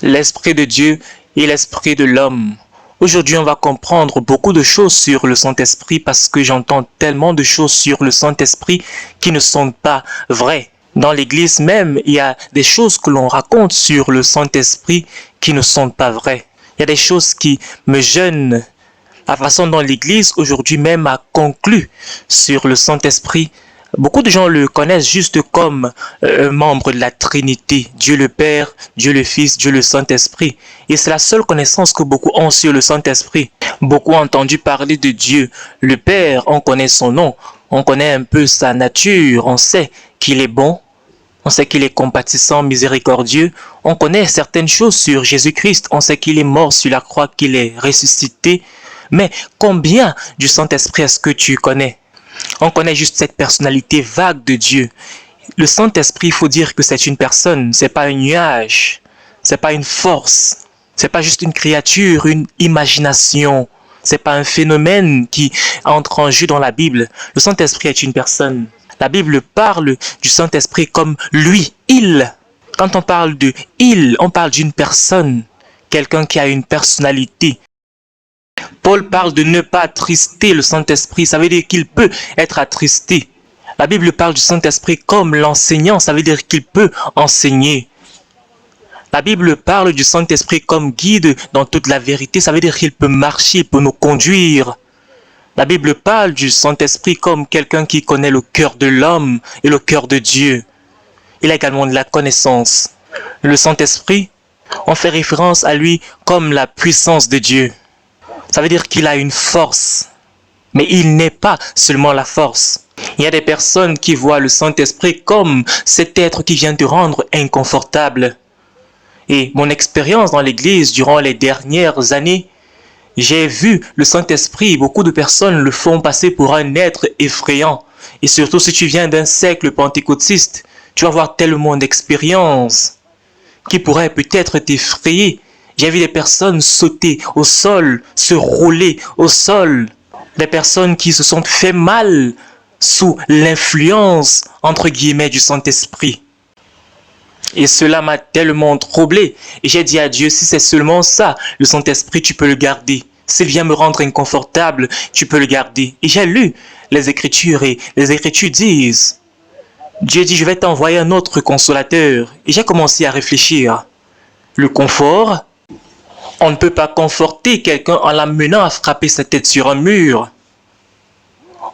l'Esprit de Dieu et l'Esprit de l'homme. Aujourd'hui, on va comprendre beaucoup de choses sur le Saint-Esprit parce que j'entends tellement de choses sur le Saint-Esprit qui ne sont pas vraies. Dans l'Église même, il y a des choses que l'on raconte sur le Saint-Esprit qui ne sont pas vraies. Il y a des choses qui me gênent. La façon dont l'Église aujourd'hui même a conclu sur le Saint-Esprit. Beaucoup de gens le connaissent juste comme membre de la Trinité, Dieu le Père, Dieu le Fils, Dieu le Saint-Esprit. Et c'est la seule connaissance que beaucoup ont sur le Saint-Esprit. Beaucoup ont entendu parler de Dieu. Le Père, on connaît son nom, on connaît un peu sa nature, on sait qu'il est bon, on sait qu'il est compatissant, miséricordieux. On connaît certaines choses sur Jésus-Christ, on sait qu'il est mort sur la croix, qu'il est ressuscité. Mais combien du Saint-Esprit est-ce que tu connais? On connaît juste cette personnalité vague de Dieu. Le Saint-Esprit, il faut dire que c'est une personne, c'est pas un nuage, c'est pas une force, c'est pas juste une créature, une imagination, c'est pas un phénomène qui entre en jeu dans la Bible. Le Saint-Esprit est une personne. La Bible parle du Saint-Esprit comme lui, il. Quand on parle de il, on parle d'une personne, quelqu'un qui a une personnalité. Paul parle de ne pas attrister le Saint-Esprit, ça veut dire qu'il peut être attristé. La Bible parle du Saint-Esprit comme l'enseignant, ça veut dire qu'il peut enseigner. La Bible parle du Saint-Esprit comme guide dans toute la vérité, ça veut dire qu'il peut marcher, il peut nous conduire. La Bible parle du Saint-Esprit comme quelqu'un qui connaît le cœur de l'homme et le cœur de Dieu. Il a également de la connaissance. Le Saint-Esprit, on fait référence à lui comme la puissance de Dieu. Ça veut dire qu'il a une force, mais il n'est pas seulement la force. Il y a des personnes qui voient le Saint-Esprit comme cet être qui vient te rendre inconfortable. Et mon expérience dans l'Église durant les dernières années, j'ai vu le Saint-Esprit, beaucoup de personnes le font passer pour un être effrayant. Et surtout si tu viens d'un siècle pentecôtiste, tu vas avoir tellement d'expériences qui pourraient peut-être t'effrayer. J'ai vu des personnes sauter au sol, se rouler au sol. Des personnes qui se sont fait mal sous l'influence, entre guillemets, du Saint-Esprit. Et cela m'a tellement troublé. Et j'ai dit à Dieu, si c'est seulement ça, le Saint-Esprit, tu peux le garder. S'il vient me rendre inconfortable, tu peux le garder. Et j'ai lu les Écritures et les Écritures disent, Dieu dit, je vais t'envoyer un autre consolateur. Et j'ai commencé à réfléchir. Le confort, on ne peut pas conforter quelqu'un en l'amenant à frapper sa tête sur un mur.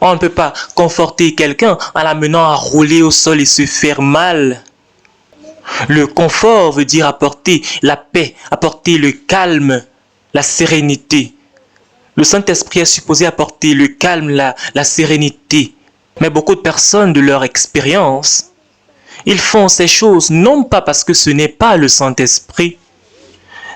On ne peut pas conforter quelqu'un en l'amenant à rouler au sol et se faire mal. Le confort veut dire apporter la paix, apporter le calme, la sérénité. Le Saint-Esprit est supposé apporter le calme, la sérénité. Mais beaucoup de personnes, de leur expérience, ils font ces choses non pas parce que ce n'est pas le Saint-Esprit.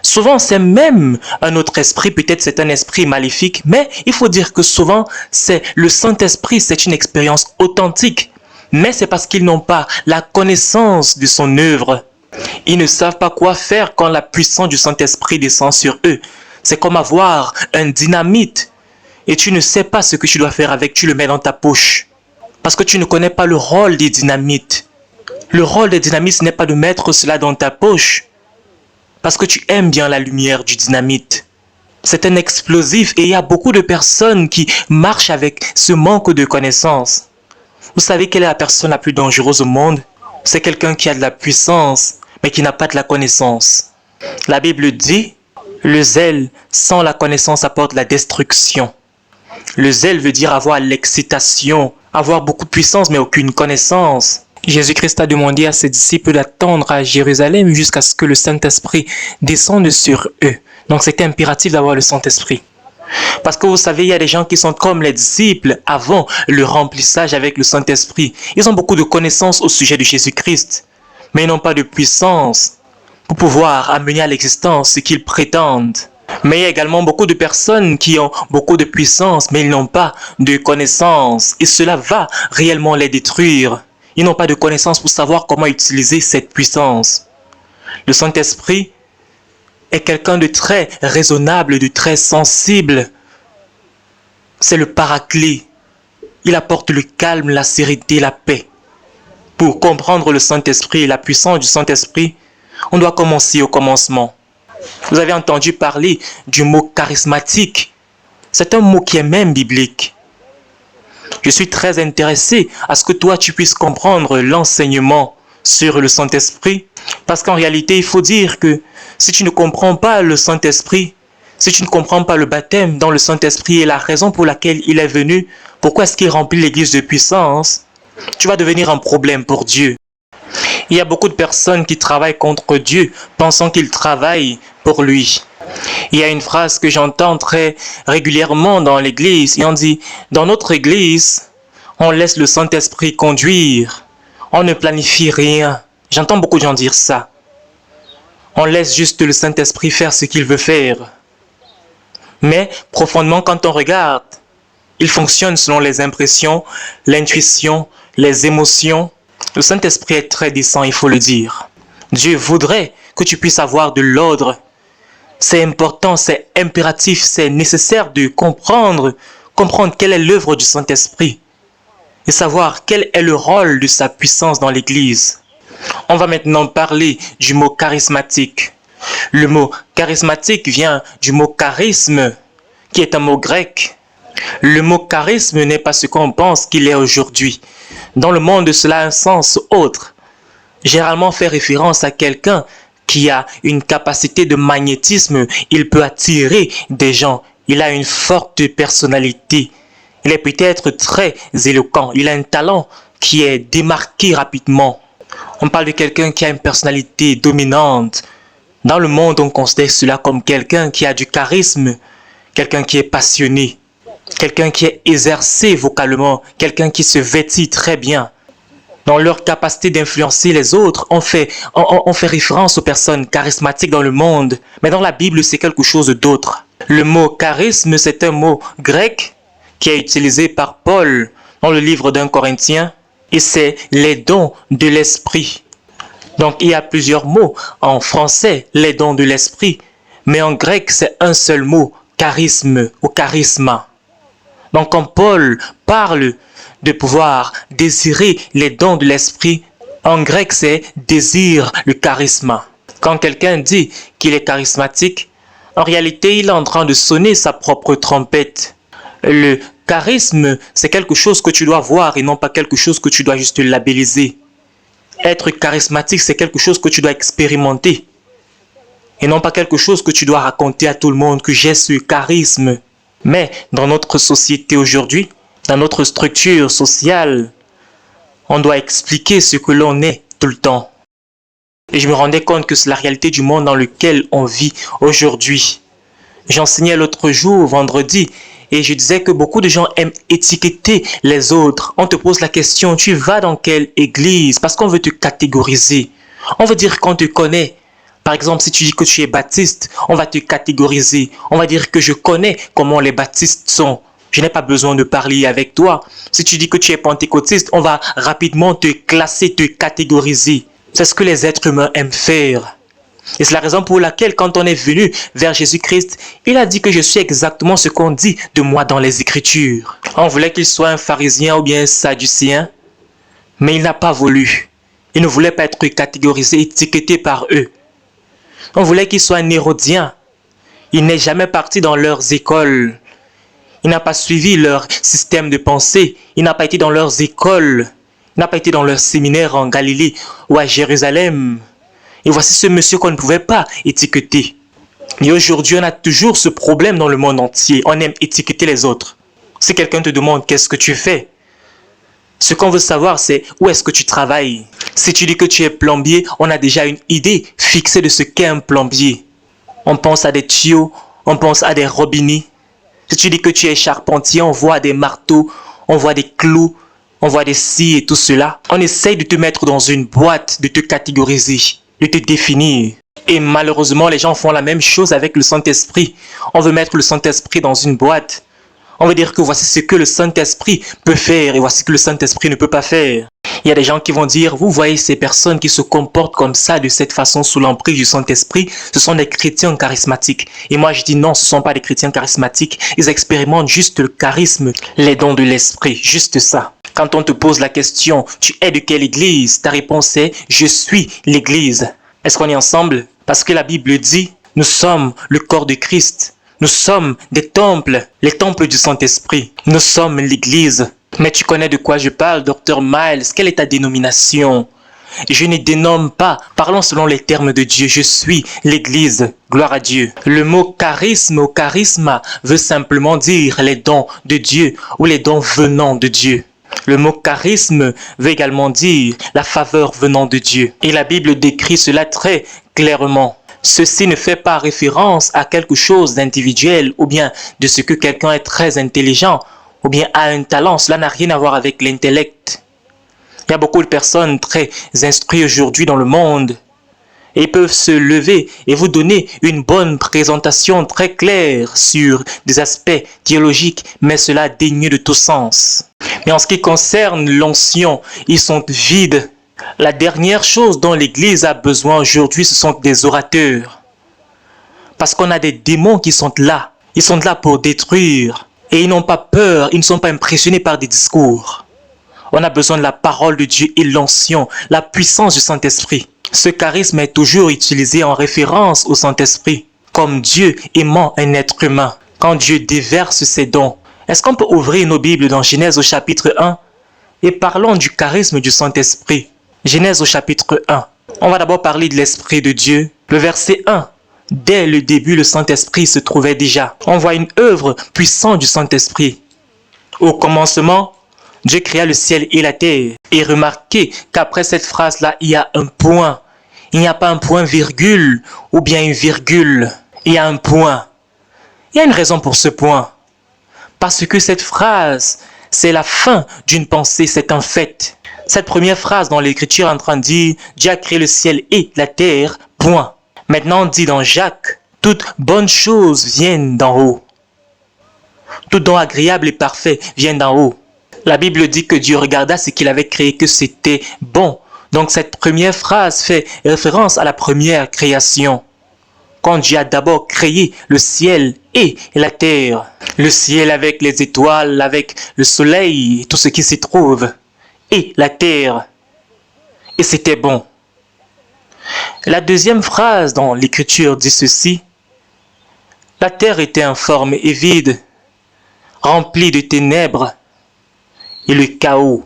Souvent, c'est même un autre esprit, peut-être c'est un esprit maléfique, mais il faut dire que souvent, c'est le Saint-Esprit, c'est une expérience authentique. Mais c'est parce qu'ils n'ont pas la connaissance de son œuvre. Ils ne savent pas quoi faire quand la puissance du Saint-Esprit descend sur eux. C'est comme avoir un dynamite et tu ne sais pas ce que tu dois faire avec, tu le mets dans ta poche. Parce que tu ne connais pas le rôle des dynamites. Le rôle des dynamites, ce n'est pas de mettre cela dans ta poche. Parce que tu aimes bien la lumière du dynamite. C'est un explosif et il y a beaucoup de personnes qui marchent avec ce manque de connaissances. Vous savez quelle est la personne la plus dangereuse au monde? C'est quelqu'un qui a de la puissance, mais qui n'a pas de la connaissance. La Bible dit, le zèle sans la connaissance apporte la destruction. Le zèle veut dire avoir l'excitation, avoir beaucoup de puissance, mais aucune connaissance. Jésus-Christ a demandé à ses disciples d'attendre à Jérusalem jusqu'à ce que le Saint-Esprit descende sur eux. Donc c'était impératif d'avoir le Saint-Esprit. Parce que vous savez, il y a des gens qui sont comme les disciples avant le remplissage avec le Saint-Esprit. Ils ont beaucoup de connaissances au sujet de Jésus-Christ, mais ils n'ont pas de puissance pour pouvoir amener à l'existence ce qu'ils prétendent. Mais il y a également beaucoup de personnes qui ont beaucoup de puissance, mais ils n'ont pas de connaissances. Et cela va réellement les détruire. Ils n'ont pas de connaissances pour savoir comment utiliser cette puissance. Le Saint-Esprit est quelqu'un de très raisonnable, de très sensible. C'est le paraclet. Il apporte le calme, la sérénité, la paix. Pour comprendre le Saint-Esprit et la puissance du Saint-Esprit, on doit commencer au commencement. Vous avez entendu parler du mot charismatique. C'est un mot qui est même biblique. Je suis très intéressé à ce que toi tu puisses comprendre l'enseignement sur le Saint-Esprit. Parce qu'en réalité, il faut dire que si tu ne comprends pas le Saint-Esprit, si tu ne comprends pas le baptême dans le Saint-Esprit et la raison pour laquelle il est venu, pourquoi est-ce qu'il remplit l'église de puissance, tu vas devenir un problème pour Dieu. Il y a beaucoup de personnes qui travaillent contre Dieu, pensant qu'ils travaillent pour lui. Il y a une phrase que j'entends très régulièrement dans l'église et on dit, dans notre église, on laisse le Saint-Esprit conduire, on ne planifie rien. J'entends beaucoup de gens dire ça. On laisse juste le Saint-Esprit faire ce qu'il veut faire. Mais profondément, quand on regarde, il fonctionne selon les impressions, l'intuition, les émotions. Le Saint-Esprit est très décent, il faut le dire. Dieu voudrait que tu puisses avoir de l'ordre. C'est important, c'est impératif, c'est nécessaire de comprendre quelle est l'œuvre du Saint-Esprit et savoir quel est le rôle de sa puissance dans l'Église. On va maintenant parler du mot charismatique. Le mot charismatique vient du mot charisme, qui est un mot grec. Le mot charisme n'est pas ce qu'on pense qu'il est aujourd'hui. Dans le monde, cela a un sens autre. Généralement, fait référence à quelqu'un qui a une capacité de magnétisme. Il peut attirer des gens. Il a une forte personnalité. Il est peut-être très éloquent. Il a un talent qui est démarqué rapidement. On parle de quelqu'un qui a une personnalité dominante. Dans le monde, on considère cela comme quelqu'un qui a du charisme, quelqu'un qui est passionné, quelqu'un qui est exercé vocalement, quelqu'un qui se vêtit très bien. Dans leur capacité d'influencer les autres, on fait référence aux personnes charismatiques dans le monde. Mais dans la Bible, c'est quelque chose d'autre. Le mot charisme, c'est un mot grec qui est utilisé par Paul dans le livre d'1 Corinthiens. Et c'est les dons de l'esprit. Donc il y a plusieurs mots. En français, les dons de l'esprit. Mais en grec, c'est un seul mot, charisme ou charisma. Donc quand Paul parle de pouvoir désirer les dons de l'esprit, en grec, c'est désir le charisme. Quand quelqu'un dit qu'il est charismatique, en réalité, il est en train de sonner sa propre trompette. Le charisme, c'est quelque chose que tu dois voir et non pas quelque chose que tu dois juste labelliser. Être charismatique, c'est quelque chose que tu dois expérimenter. Et non pas quelque chose que tu dois raconter à tout le monde que j'ai ce charisme. Mais dans notre société aujourd'hui, dans notre structure sociale, on doit expliquer ce que l'on est tout le temps. Et je me rendais compte que c'est la réalité du monde dans lequel on vit aujourd'hui. J'enseignais l'autre jour, vendredi, et je disais que beaucoup de gens aiment étiqueter les autres. On te pose la question, tu vas dans quelle église? Parce qu'on veut te catégoriser. On veut dire qu'on te connaît. Par exemple, si tu dis que tu es baptiste, on va te catégoriser. On va dire que je connais comment les baptistes sont. Je n'ai pas besoin de parler avec toi. Si tu dis que tu es pentecôtiste, on va rapidement te classer, te catégoriser. C'est ce que les êtres humains aiment faire. Et c'est la raison pour laquelle quand on est venu vers Jésus-Christ, il a dit que je suis exactement ce qu'on dit de moi dans les Écritures. On voulait qu'il soit un pharisien ou bien un sadducéen, mais il n'a pas voulu. Il ne voulait pas être catégorisé, étiqueté par eux. On voulait qu'il soit un hérodien. Il n'est jamais parti dans leurs écoles. Il n'a pas suivi leur système de pensée. Il n'a pas été dans leurs écoles. Il n'a pas été dans leur séminaire en Galilée ou à Jérusalem. Et voici ce monsieur qu'on ne pouvait pas étiqueter. Et aujourd'hui, on a toujours ce problème dans le monde entier. On aime étiqueter les autres. Si quelqu'un te demande qu'est-ce que tu fais, ce qu'on veut savoir, c'est où est-ce que tu travailles. Si tu dis que tu es plombier, on a déjà une idée fixée de ce qu'est un plombier. On pense à des tuyaux, on pense à des robinets. Si tu dis que tu es charpentier, on voit des marteaux, on voit des clous, on voit des scies et tout cela. On essaye de te mettre dans une boîte, de te catégoriser, de te définir. Et malheureusement, les gens font la même chose avec le Saint-Esprit. On veut mettre le Saint-Esprit dans une boîte. On veut dire que voici ce que le Saint-Esprit peut faire et voici ce que le Saint-Esprit ne peut pas faire. Il y a des gens qui vont dire, vous voyez ces personnes qui se comportent comme ça, de cette façon, sous l'emprise du Saint-Esprit, ce sont des chrétiens charismatiques. Et moi je dis non, ce ne sont pas des chrétiens charismatiques. Ils expérimentent juste le charisme, les dons de l'Esprit, juste ça. Quand on te pose la question, tu es de quelle église? Ta réponse est, je suis l'église. Est-ce qu'on est ensemble? Parce que la Bible dit, Nous sommes le corps de Christ. Nous sommes des temples, les temples du Saint-Esprit. Nous sommes l'Église. Mais tu connais de quoi je parle, Dr. Miles? Quelle est ta dénomination? Je ne dénomme pas. Parlons selon les termes de Dieu. Je suis l'Église. Gloire à Dieu. Le mot charisme ou charisma veut simplement dire les dons de Dieu ou les dons venant de Dieu. Le mot charisme veut également dire la faveur venant de Dieu. Et la Bible décrit cela très clairement. Ceci ne fait pas référence à quelque chose d'individuel ou bien de ce que quelqu'un est très intelligent ou bien a un talent. Cela n'a rien à voir avec l'intellect. Il y a beaucoup de personnes très instruites aujourd'hui dans le monde et ils peuvent se lever et vous donner une bonne présentation très claire sur des aspects théologiques, mais cela dénué de tout sens. Mais en ce qui concerne l'onction, ils sont vides. La dernière chose dont l'Église a besoin aujourd'hui, ce sont des orateurs. Parce qu'on a des démons qui sont là. Ils sont là pour détruire. Et ils n'ont pas peur, ils ne sont pas impressionnés par des discours. On a besoin de la parole de Dieu et l'onction, la puissance du Saint-Esprit. Ce charisme est toujours utilisé en référence au Saint-Esprit, comme Dieu aimant un être humain. Quand Dieu déverse ses dons. Est-ce qu'on peut ouvrir nos Bibles dans Genèse au chapitre 1 et parlons du charisme du Saint-Esprit. Genèse au chapitre 1. On va d'abord parler de l'Esprit de Dieu. Le verset 1. Dès le début, le Saint-Esprit se trouvait déjà. On voit une œuvre puissante du Saint-Esprit. Au commencement, Dieu créa le ciel et la terre. Et remarquez qu'après cette phrase-là, il y a un point. Il n'y a pas un point virgule ou bien une virgule. Il y a un point. Il y a une raison pour ce point. Parce que cette phrase, c'est la fin d'une pensée, c'est un fait. Cette première phrase dans l'Écriture est en train de dire « Dieu a créé le ciel et la terre, point ». Maintenant on dit dans Jacques « Toute bonne chose vient d'en haut ». Tout don agréable et parfait vient d'en haut. La Bible dit que Dieu regarda ce qu'il avait créé, que c'était bon. Donc cette première phrase fait référence à la première création. Quand Dieu a d'abord créé le ciel et la terre. Le ciel avec les étoiles, avec le soleil, tout ce qui s'y trouve. Et la terre. Et c'était bon. La deuxième phrase dans l'Écriture dit ceci. La terre était informe et vide, remplie de ténèbres et le chaos.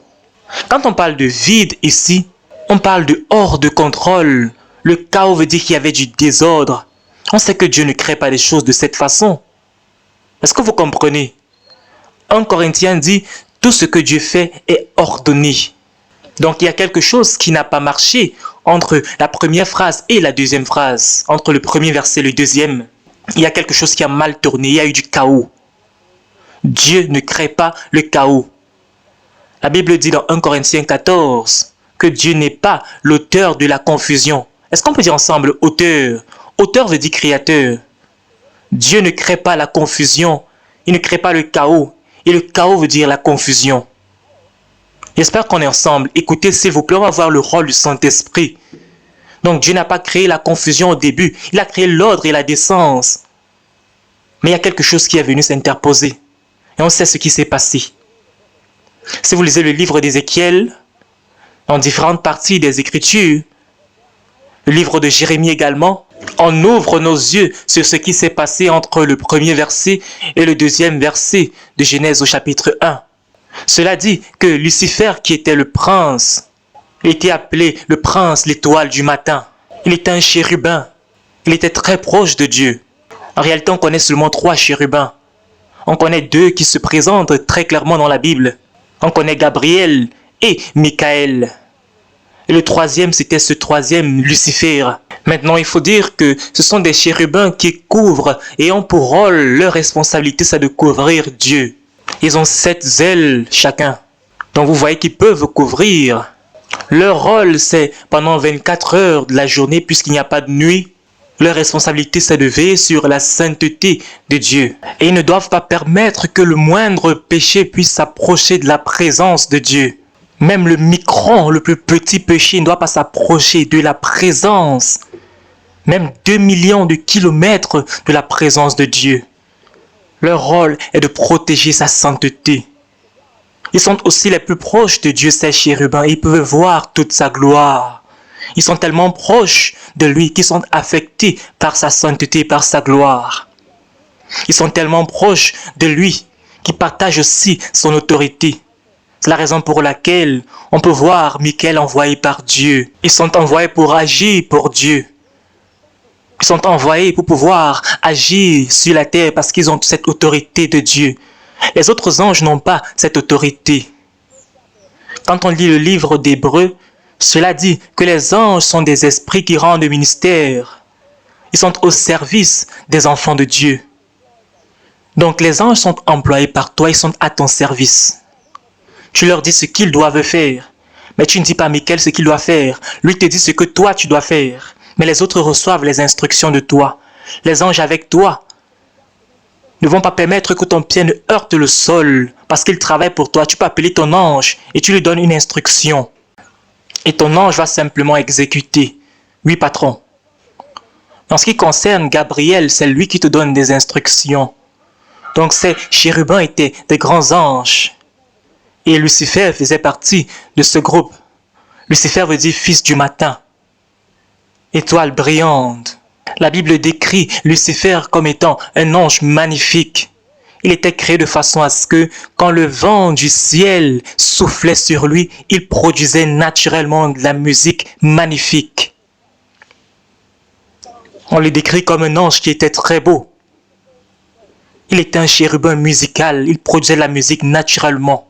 Quand on parle de vide ici, on parle de hors de contrôle. Le chaos veut dire qu'il y avait du désordre. On sait que Dieu ne crée pas des choses de cette façon. Est-ce que vous comprenez? 1 Corinthiens dit, tout ce que Dieu fait est ordonné. Donc il y a quelque chose qui n'a pas marché entre la première phrase et la deuxième phrase. Entre le premier verset et le deuxième. Il y a quelque chose qui a mal tourné, il y a eu du chaos. Dieu ne crée pas le chaos. La Bible dit dans 1 Corinthiens 14 que Dieu n'est pas l'auteur de la confusion. Est-ce qu'on peut dire ensemble auteur? Auteur veut dire créateur. Dieu ne crée pas la confusion. Il ne crée pas le chaos. Et le chaos veut dire la confusion. J'espère qu'on est ensemble. Écoutez, s'il vous plaît, on va voir le rôle du Saint-Esprit. Donc Dieu n'a pas créé la confusion au début. Il a créé l'ordre et la décence. Mais il y a quelque chose qui est venu s'interposer. Et on sait ce qui s'est passé. Si vous lisez le livre d'Ézéchiel, dans différentes parties des Écritures, le livre de Jérémie également, on ouvre nos yeux sur ce qui s'est passé entre le premier verset et le deuxième verset de Genèse au chapitre 1. Cela dit que Lucifer, qui était le prince, était appelé le prince, l'étoile du matin. Il était un chérubin. Il était très proche de Dieu. En réalité, on connaît seulement 3 chérubins. On connaît 2 qui se présentent très clairement dans la Bible. On connaît Gabriel et Michael. Et le troisième, c'était ce troisième, Lucifer. Maintenant, il faut dire que ce sont des chérubins qui couvrent et ont pour rôle, leur responsabilité, c'est de couvrir Dieu. Ils ont 7 ailes chacun. Donc vous voyez qu'ils peuvent couvrir. Leur rôle, c'est pendant 24 heures de la journée, puisqu'il n'y a pas de nuit. Leur responsabilité, c'est de veiller sur la sainteté de Dieu. Et ils ne doivent pas permettre que le moindre péché puisse s'approcher de la présence de Dieu. Même le micron, le plus petit péché, ne doit pas s'approcher de la présence. Même 2 millions de kilomètres de la présence de Dieu. Leur rôle est de protéger sa sainteté. Ils sont aussi les plus proches de Dieu, ces chérubins. Ils peuvent voir toute sa gloire. Ils sont tellement proches de lui qu'ils sont affectés par sa sainteté, par sa gloire. Ils sont tellement proches de lui qu'ils partagent aussi son autorité. C'est la raison pour laquelle on peut voir Michael envoyé par Dieu. Ils sont envoyés pour agir pour Dieu. Ils sont envoyés pour pouvoir agir sur la terre parce qu'ils ont cette autorité de Dieu. Les autres anges n'ont pas cette autorité. Quand on lit le livre d'Hébreux, cela dit que les anges sont des esprits qui rendent ministère. Ils sont au service des enfants de Dieu. Donc les anges sont employés par toi, ils sont à ton service. Tu leur dis ce qu'ils doivent faire. Mais tu ne dis pas à Michael ce qu'il doit faire. Lui te dit ce que toi tu dois faire. Mais les autres reçoivent les instructions de toi. Les anges avec toi ne vont pas permettre que ton pied ne heurte le sol parce qu'ils travaillent pour toi. Tu peux appeler ton ange et tu lui donnes une instruction. Et ton ange va simplement exécuter. Oui, patron. En ce qui concerne Gabriel, c'est lui qui te donne des instructions. Donc ces chérubins étaient des grands anges. Et Lucifer faisait partie de ce groupe. Lucifer veut dire fils du matin. Étoile brillante. La Bible décrit Lucifer comme étant un ange magnifique. Il était créé de façon à ce que, quand le vent du ciel soufflait sur lui, il produisait naturellement de la musique magnifique. On le décrit comme un ange qui était très beau. Il était un chérubin musical, il produisait la musique naturellement.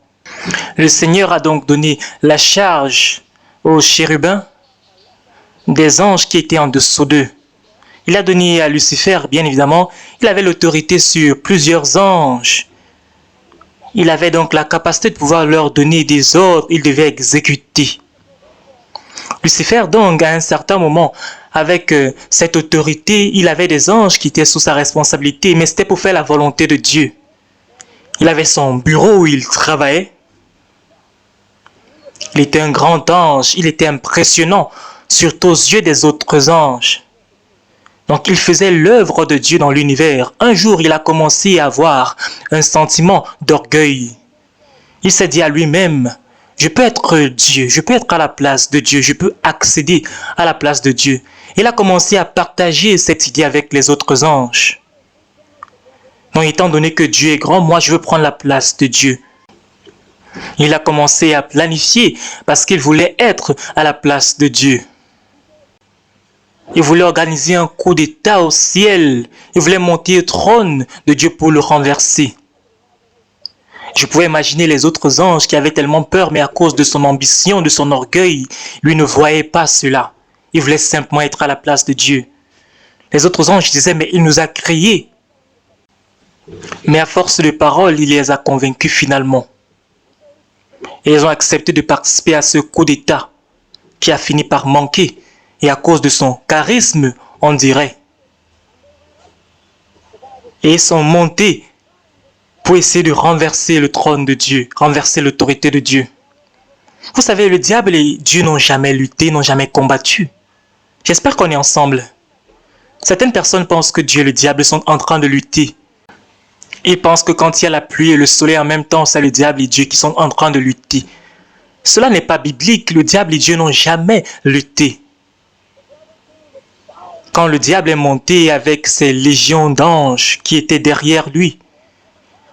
Le Seigneur a donc donné la charge aux chérubins des anges qui étaient en dessous d'eux. Il a donné à Lucifer, bien évidemment, il avait l'autorité sur plusieurs anges. Il avait donc la capacité de pouvoir leur donner des ordres, il devait exécuter. Lucifer donc, à un certain moment, avec cette autorité, il avait des anges qui étaient sous sa responsabilité, mais c'était pour faire la volonté de Dieu. Il avait son bureau où il travaillait. Il était un grand ange, il était impressionnant, surtout aux yeux des autres anges. Donc il faisait l'œuvre de Dieu dans l'univers. Un jour, il a commencé à avoir un sentiment d'orgueil. Il s'est dit à lui-même, je peux être Dieu, je peux être à la place de Dieu, je peux accéder à la place de Dieu. Il a commencé à partager cette idée avec les autres anges. Donc étant donné que Dieu est grand, moi je veux prendre la place de Dieu. Il a commencé à planifier parce qu'il voulait être à la place de Dieu. Il voulait organiser un coup d'état au ciel. Il voulait monter au trône de Dieu pour le renverser. Je pouvais imaginer les autres anges qui avaient tellement peur, mais à cause de son ambition, de son orgueil, lui ne voyait pas cela. Il voulait simplement être à la place de Dieu. Les autres anges disaient, mais il nous a créés. Mais à force de paroles, il les a convaincus finalement. Et ils ont accepté de participer à ce coup d'état qui a fini par manquer. Et à cause de son charisme, on dirait. Et ils sont montés pour essayer de renverser le trône de Dieu, renverser l'autorité de Dieu. Vous savez, le diable et Dieu n'ont jamais lutté, n'ont jamais combattu. J'espère qu'on est ensemble. Certaines personnes pensent que Dieu et le diable sont en train de lutter. Ils pensent que quand il y a la pluie et le soleil en même temps, c'est le diable et Dieu qui sont en train de lutter. Cela n'est pas biblique. Le diable et Dieu n'ont jamais lutté. Quand le diable est monté avec ses légions d'anges qui étaient derrière lui,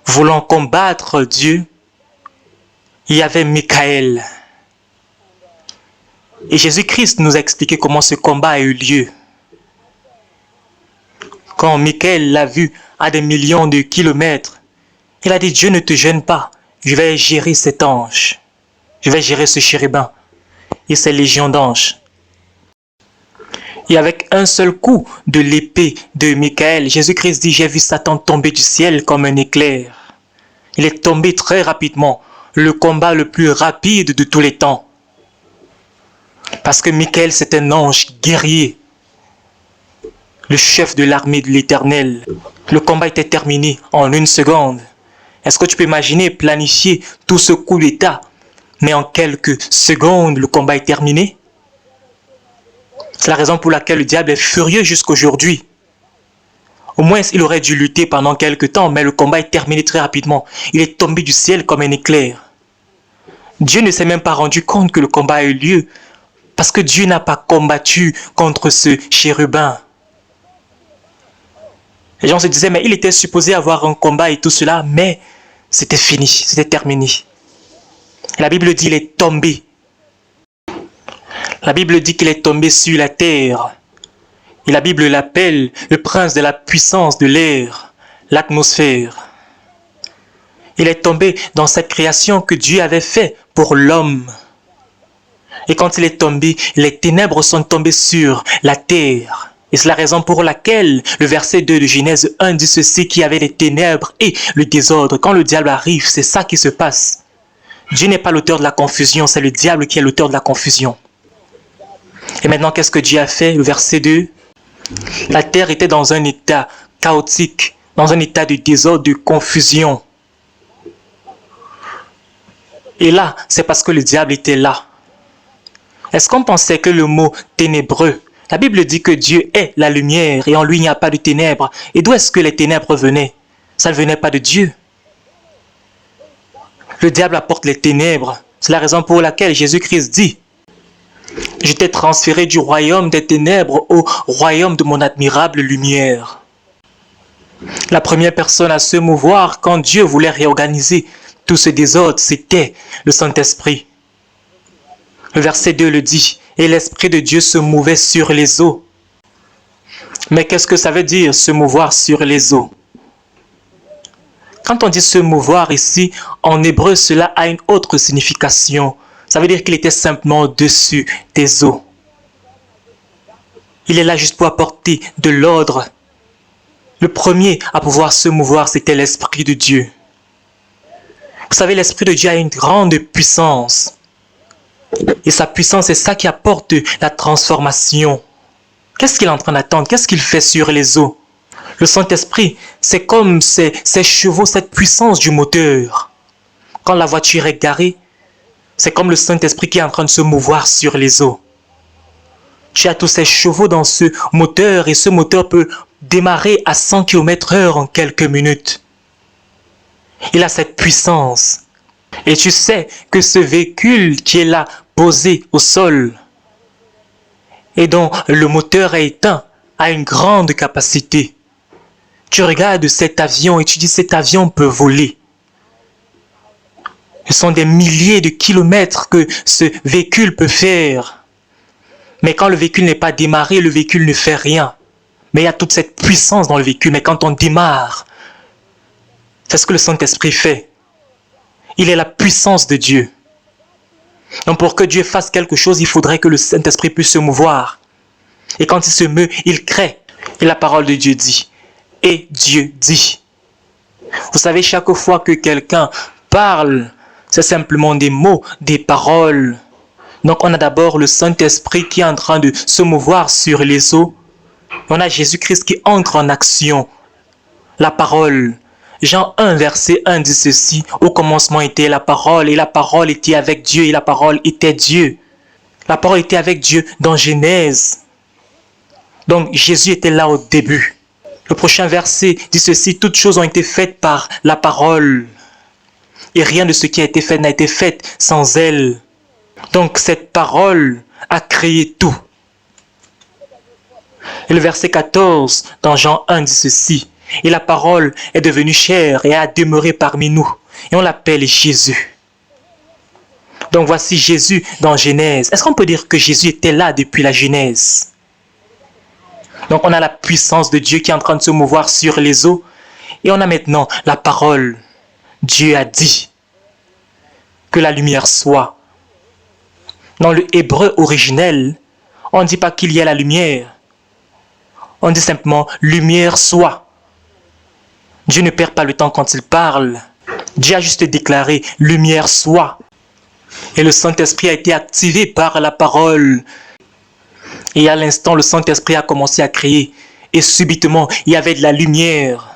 voulant combattre Dieu, il y avait Michael. Et Jésus-Christ nous a expliqué comment ce combat a eu lieu. Quand Michael l'a vu à des millions de kilomètres, il a dit, Dieu ne te gêne pas, je vais gérer cet ange. Je vais gérer ce chérubin et ces légions d'anges. Et avec un seul coup de l'épée de Michael, Jésus-Christ dit, j'ai vu Satan tomber du ciel comme un éclair. Il est tombé très rapidement, le combat le plus rapide de tous les temps. Parce que Michael, c'est un ange guerrier, le chef de l'armée de l'Éternel. Le combat était terminé en une seconde. Est-ce que tu peux imaginer planifier tout ce coup d'état, mais en quelques secondes, le combat est terminé? C'est la raison pour laquelle le diable est furieux jusqu'aujourd'hui. Au moins, il aurait dû lutter pendant quelques temps, mais le combat est terminé très rapidement. Il est tombé du ciel comme un éclair. Dieu ne s'est même pas rendu compte que le combat a eu lieu Parce que Dieu n'a pas combattu contre ce chérubin. Les gens se disaient, mais il était supposé avoir un combat et tout cela, mais c'était fini, c'était terminé. La Bible dit qu'il est tombé. La Bible dit qu'il est tombé sur la terre. Et la Bible l'appelle le prince de la puissance de l'air, l'atmosphère. Il est tombé dans cette création que Dieu avait faite pour l'homme. Et quand il est tombé, les ténèbres sont tombées sur la terre. Et c'est la raison pour laquelle le verset 2 de Genèse 1 dit ceci, qu'il y avait les ténèbres et le désordre. Quand le diable arrive, c'est ça qui se passe. Dieu n'est pas l'auteur de la confusion, c'est le diable qui est l'auteur de la confusion. Et maintenant, qu'est-ce que Dieu a fait? Le verset 2. La terre était dans un état chaotique, dans un état de désordre, de confusion. Et là, c'est parce que le diable était là. Est-ce qu'on pensait que le mot ténébreux, la Bible dit que Dieu est la lumière et en lui il n'y a pas de ténèbres. Et d'où est-ce que les ténèbres venaient? Ça ne venait pas de Dieu. Le diable apporte les ténèbres. C'est la raison pour laquelle Jésus-Christ dit: je t'ai transféré du royaume des ténèbres au royaume de mon admirable lumière. La première personne à se mouvoir quand Dieu voulait réorganiser tout ce désordre, c'était le Saint-Esprit. Le verset 2 le dit, et l'Esprit de Dieu se mouvait sur les eaux. Mais qu'est-ce que ça veut dire, se mouvoir sur les eaux? Quand on dit se mouvoir ici, en hébreu, cela a une autre signification. Ça veut dire qu'il était simplement au-dessus des eaux. Il est là juste pour apporter de l'ordre. Le premier à pouvoir se mouvoir, c'était l'Esprit de Dieu. Vous savez, l'Esprit de Dieu a une grande puissance. Et sa puissance, c'est ça qui apporte la transformation. Qu'est-ce qu'il est en train d'attendre? Qu'est-ce qu'il fait sur les eaux? Le Saint-Esprit, c'est comme ces chevaux, cette puissance du moteur. Quand la voiture est garée, c'est comme le Saint-Esprit qui est en train de se mouvoir sur les eaux. Tu as tous ces chevaux dans ce moteur et ce moteur peut démarrer à 100 km/h en quelques minutes. Il a cette puissance. Et tu sais que ce véhicule qui est là, posé au sol, et dont le moteur est éteint, a une grande capacité. Tu regardes cet avion et tu dis cet avion peut voler. Ce sont des milliers de kilomètres que ce véhicule peut faire. Mais quand le véhicule n'est pas démarré, le véhicule ne fait rien. Mais il y a toute cette puissance dans le véhicule. Mais quand on démarre, c'est ce que le Saint-Esprit fait. Il est la puissance de Dieu. Donc pour que Dieu fasse quelque chose, il faudrait que le Saint-Esprit puisse se mouvoir. Et quand il se meut, il crée. Et la parole de Dieu dit. Et Dieu dit. Vous savez, chaque fois que quelqu'un parle, c'est simplement des mots, des paroles. Donc on a d'abord le Saint-Esprit qui est en train de se mouvoir sur les eaux. On a Jésus-Christ qui entre en action. La parole. Jean 1, verset 1 dit ceci. Au commencement était la parole, et la parole était avec Dieu, et la parole était Dieu. La parole était avec Dieu dans Genèse. Donc Jésus était là au début. Le prochain verset dit ceci. Toutes choses ont été faites par la parole. Et rien de ce qui a été fait n'a été fait sans elle. Donc cette parole a créé tout. Et le verset 14 dans Jean 1 dit ceci. Et la parole est devenue chair et a demeuré parmi nous. Et on l'appelle Jésus. Donc voici Jésus dans Genèse. Est-ce qu'on peut dire que Jésus était là depuis la Genèse? Donc on a la puissance de Dieu qui est en train de se mouvoir sur les eaux. Et on a maintenant la parole. Dieu a dit que la lumière soit. Dans le hébreu originel, on ne dit pas qu'il y a la lumière. On dit simplement lumière soit. Dieu ne perd pas le temps quand il parle. Dieu a juste déclaré lumière soit. Et le Saint-Esprit a été activé par la parole. Et à l'instant, le Saint-Esprit a commencé à créer. Et subitement, il y avait de la lumière.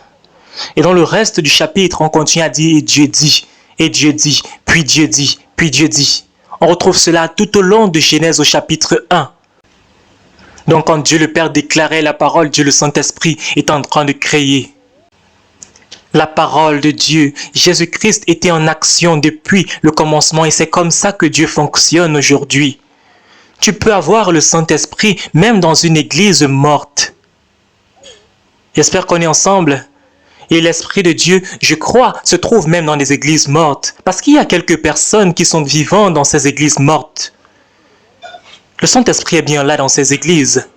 Et dans le reste du chapitre, on continue à dire et Dieu dit, et Dieu dit, puis Dieu dit, puis Dieu dit. On retrouve cela tout au long de Genèse au chapitre 1. Donc quand Dieu le Père déclarait la parole, Dieu le Saint-Esprit est en train de créer. La parole de Dieu, Jésus-Christ était en action depuis le commencement et c'est comme ça que Dieu fonctionne aujourd'hui. Tu peux avoir le Saint-Esprit même dans une église morte. J'espère qu'on est ensemble. Et l'Esprit de Dieu, je crois, se trouve même dans les églises mortes. Parce qu'il y a quelques personnes qui sont vivantes dans ces églises mortes. Le Saint-Esprit est bien là dans ces églises.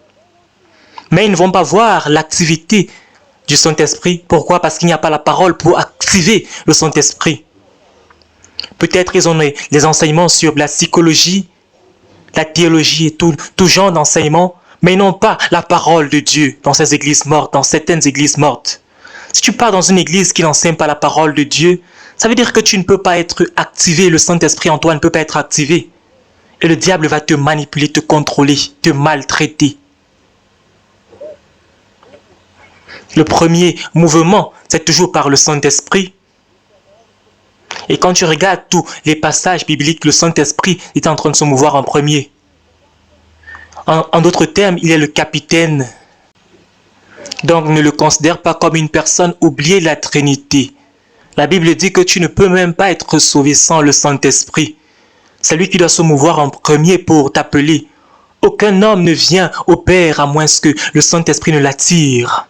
Mais ils ne vont pas voir l'activité du Saint-Esprit. Pourquoi? Parce qu'il n'y a pas la parole pour activer le Saint-Esprit. Peut-être ils ont les enseignements sur la psychologie, la théologie et tout genre d'enseignements, mais ils n'ont pas la parole de Dieu dans ces églises mortes, dans certaines églises mortes. Si tu pars dans une église qui n'enseigne pas la parole de Dieu, ça veut dire que tu ne peux pas être activé, le Saint-Esprit en toi ne peut pas être activé. Et le diable va te manipuler, te contrôler, te maltraiter. Le premier mouvement, c'est toujours par le Saint-Esprit. Et quand tu regardes tous les passages bibliques, le Saint-Esprit est en train de se mouvoir en premier. En d'autres termes, il est le capitaine. Donc ne le considère pas comme une personne oubliée de la Trinité. La Bible dit que tu ne peux même pas être sauvé sans le Saint-Esprit. C'est lui qui doit se mouvoir en premier pour t'appeler. Aucun homme ne vient au Père à moins que le Saint-Esprit ne l'attire.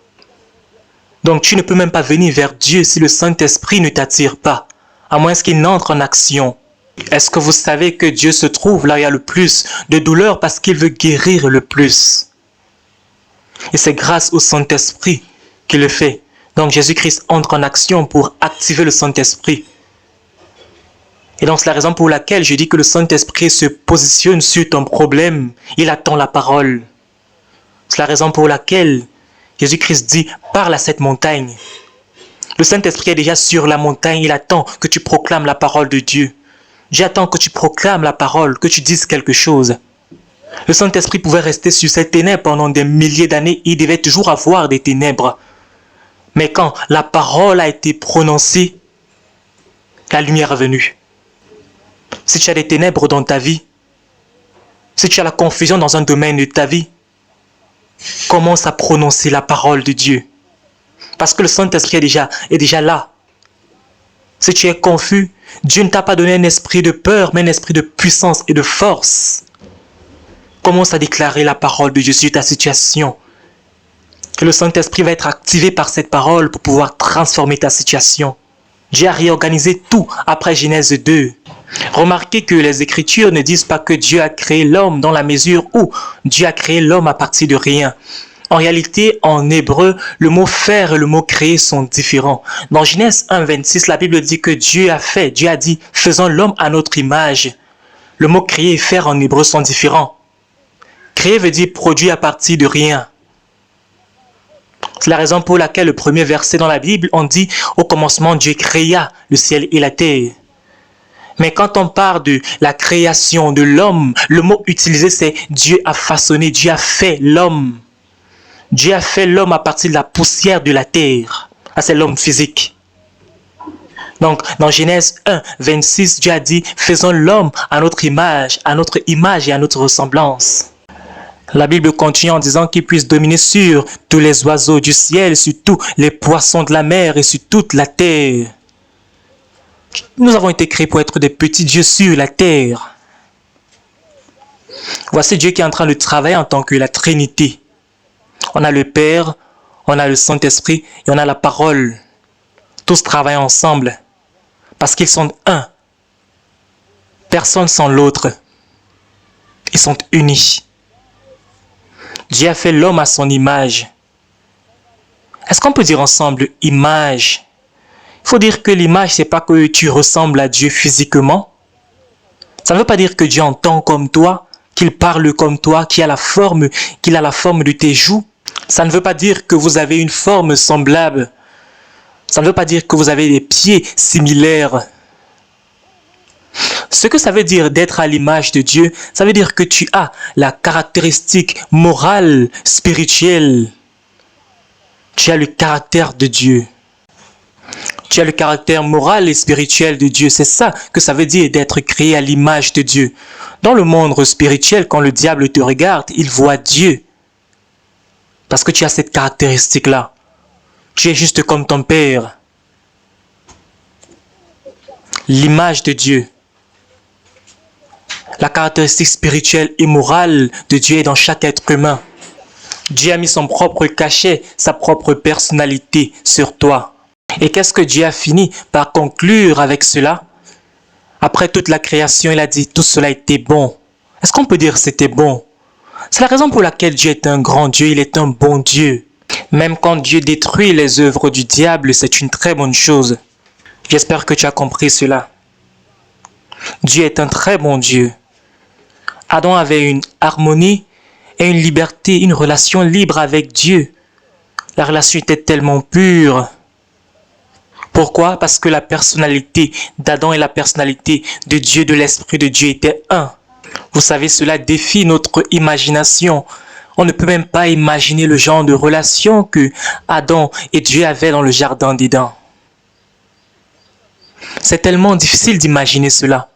Donc tu ne peux même pas venir vers Dieu si le Saint-Esprit ne t'attire pas, à moins qu'il n'entre en action. Est-ce que vous savez que Dieu se trouve là où il y a le plus de douleur parce qu'il veut guérir le plus? Et c'est grâce au Saint-Esprit qu'il le fait. Donc Jésus-Christ entre en action pour activer le Saint-Esprit. Et donc c'est la raison pour laquelle je dis que le Saint-Esprit se positionne sur ton problème. Il attend la parole. C'est la raison pour laquelle Jésus-Christ dit, parle à cette montagne. Le Saint-Esprit est déjà sur la montagne, il attend que tu proclames la parole de Dieu. J'attends que tu proclames la parole, que tu dises quelque chose. Le Saint-Esprit pouvait rester sur ces ténèbres pendant des milliers d'années, il devait toujours avoir des ténèbres. Mais quand la parole a été prononcée, la lumière est venue. Si tu as des ténèbres dans ta vie, si tu as la confusion dans un domaine de ta vie, commence à prononcer la parole de Dieu. Parce que le Saint-Esprit est déjà là. Si tu es confus, Dieu ne t'a pas donné un esprit de peur, mais un esprit de puissance et de force. Commence à déclarer la parole de Dieu sur ta situation. Et le Saint-Esprit va être activé par cette parole pour pouvoir transformer ta situation. Dieu a réorganisé tout après Genèse 2. Remarquez que les Écritures ne disent pas que Dieu a créé l'homme dans la mesure où Dieu a créé l'homme à partir de rien. En réalité, en hébreu, le mot faire et le mot créer sont différents. Dans Genèse 1, 26, la Bible dit que Dieu a dit, faisons l'homme à notre image. Le mot créer et faire en hébreu sont différents. Créer veut dire produire à partir de rien. C'est la raison pour laquelle le premier verset dans la Bible, on dit, au commencement, Dieu créa le ciel et la terre. Mais quand on parle de la création de l'homme, le mot utilisé c'est Dieu a façonné, Dieu a fait l'homme. Dieu a fait l'homme à partir de la poussière de la terre. Ah, c'est l'homme physique. Donc, dans Genèse 1, 26, Dieu a dit, faisons l'homme à notre image et à notre ressemblance. La Bible continue en disant qu'il puisse dominer sur tous les oiseaux du ciel, sur tous les poissons de la mer et sur toute la terre. Nous avons été créés pour être des petits dieux sur la terre. Voici Dieu qui est en train de travailler en tant que la Trinité. On a le Père, on a le Saint-Esprit et on a la parole. Tous travaillent ensemble parce qu'ils sont un. Personne sans l'autre. Ils sont unis. Dieu a fait l'homme à son image. Est-ce qu'on peut dire ensemble image? Il faut dire que l'image, c'est pas que tu ressembles à Dieu physiquement. Ça ne veut pas dire que Dieu entend comme toi, qu'il parle comme toi, qu'il a la forme de tes joues. Ça ne veut pas dire que vous avez une forme semblable. Ça ne veut pas dire que vous avez des pieds similaires. Ce que ça veut dire d'être à l'image de Dieu, ça veut dire que tu as la caractéristique morale, spirituelle. Tu as le caractère de Dieu. Tu as le caractère moral et spirituel de Dieu. C'est ça que ça veut dire d'être créé à l'image de Dieu. Dans le monde spirituel, quand le diable te regarde, il voit Dieu. Parce que tu as cette caractéristique-là. Tu es juste comme ton Père. L'image de Dieu. La caractéristique spirituelle et morale de Dieu est dans chaque être humain. Dieu a mis son propre cachet, sa propre personnalité sur toi. Et qu'est-ce que Dieu a fini par conclure avec cela? Après toute la création, il a dit tout cela était bon. Est-ce qu'on peut dire c'était bon? C'est la raison pour laquelle Dieu est un grand Dieu, il est un bon Dieu. Même quand Dieu détruit les œuvres du diable, c'est une très bonne chose. J'espère que tu as compris cela. Dieu est un très bon Dieu. Adam avait une harmonie et une liberté, une relation libre avec Dieu. La relation était tellement pure. Pourquoi? Parce que la personnalité d'Adam et la personnalité de Dieu, de l'Esprit de Dieu étaient un. Vous savez, cela défie notre imagination. On ne peut même pas imaginer le genre de relation que Adam et Dieu avaient dans le jardin d'Éden. C'est tellement difficile d'imaginer cela.